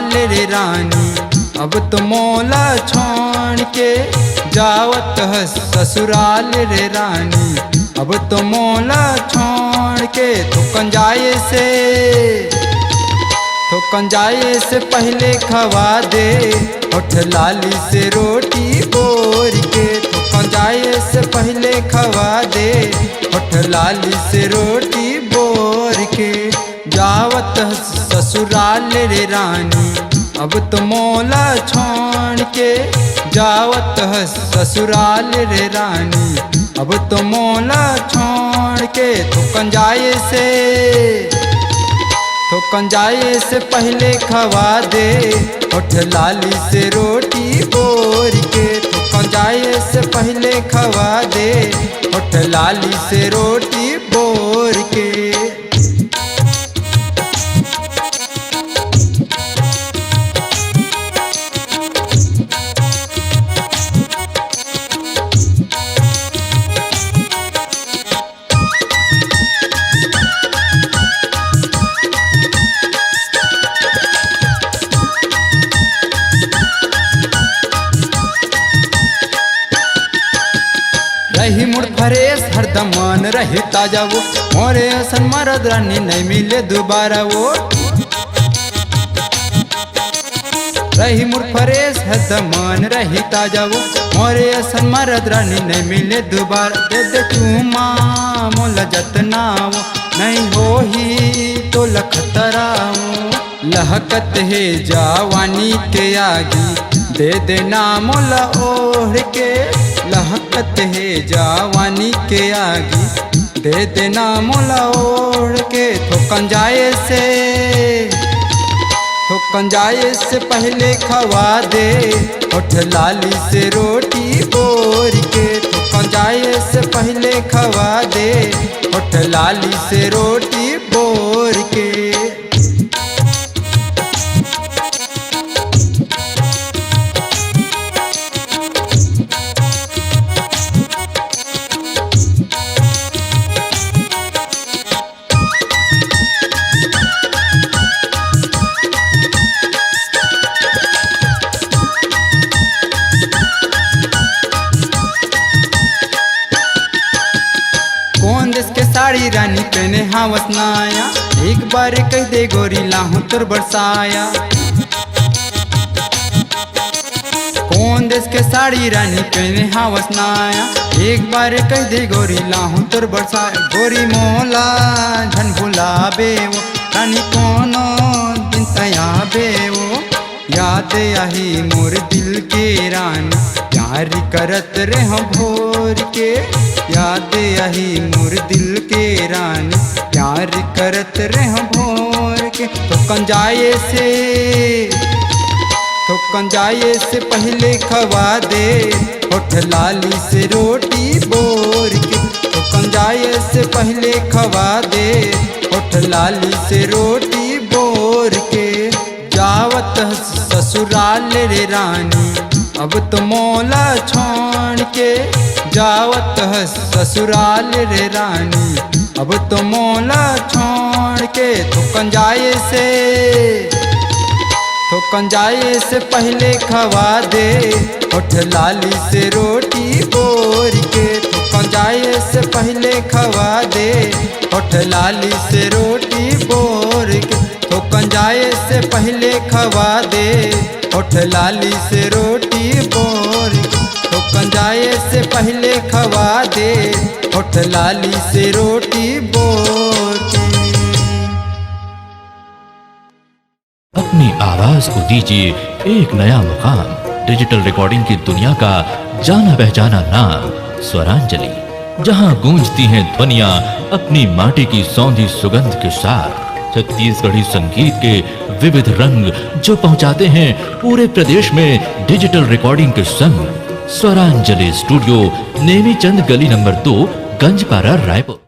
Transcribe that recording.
ससुराल रे रानी, अब तो मोला छोड़ के जावत है ससुराल रे रानी, अब तो मोला छोड़ के थुकन जाए से पहले खवा दे होठ लाली से रोटी बोर के, थुकन जाए से पहले खवा दे होठ लाली से रोटी बोर के। जावत है ससुराल रे रानी, अब तो मोला छोड़ के जावत है ससुराल रे रानी, अब तो मोला छोड़ के थुकन जाए से पहले खवा दे होठ लाली से रोटी बोर के, थुकन जाए से पहले खवा दे होठ लाली से रोटी बोर के। रही मुड़ फरेस हरदम मन रही ताजा वो, मोरे असन मरद रानी नहीं मिले दोबारा वो। रही मुड़ फरेस हरदम मन रही ताजा वो, मोरे असन मरद रानी नहीं मिले दोबारा। दे दे चूमा मोला जतना वो, नहीं हो ही तो लखतरा वो। लहकत है जवानी के आगी, दे देना मोला ओढ़ के। लहकत है जवानी के आगी, दे देना मोला ओढ़ के। थुकन जाए से पहले खवा दे होठ लाली से रोटी बोर के, थुकन जाए से पहले खवा दे होठ लाली से रोटी बोर के। कौन देश के साड़ी रानी पहने हावस नाया, एक बार कह दे गोरी लाहू तुर बरसाया। कौन देश के साड़ी रानी पहने हावस नाया, एक बार कह दे गोरी लाहू तुर बरसाया। गोरी मोला झन भुलाबे वो रानी, कोनो दिन तयाबे वो। याद आही मोर दिल के रानी, प्यार करत रह भोर के। याद आही मोर दिल के रानी, प्यार करत रह भोर के। थुकन जाए से पहले खवा दे होठ लाली से रोटी बोर के। थुकन जाए से पहले खवा दे होठ लाली से रोटी बोर के। जावत ससुराल रे रानी, अब तो मोला छोड़ के जावत है ससुराल रे रानी, अब तो मोला छोड़ के। थुकन जाए से पहले खवा दे होठ लाली से रोटी बोर के। थुकन जाए से पहले खवा दे होठ लाली से रोटी बोर के। थुकन जाए से पहले खवा दे होठ लाली से रोटी बोर के। थुकन जाए से पहले खवा दे होठ लाली से रोटी बोर के। अपनी आवाज को दीजिए एक नया मुकाम। डिजिटल रिकॉर्डिंग की दुनिया का जाना पहचाना नाम स्वरांजलि, जहां गूंजती हैं ध्वनियां अपनी माटी की सौंधी सुगंध के साथ। छत्तीसगढ़ी संगीत के विविध रंग जो पहुंचाते हैं पूरे प्रदेश में डिजिटल रिकॉर्डिंग के संग। स्वरांजलि स्टूडियो, नेमीचंद गली नंबर 2, गंजपारा, रायपुर।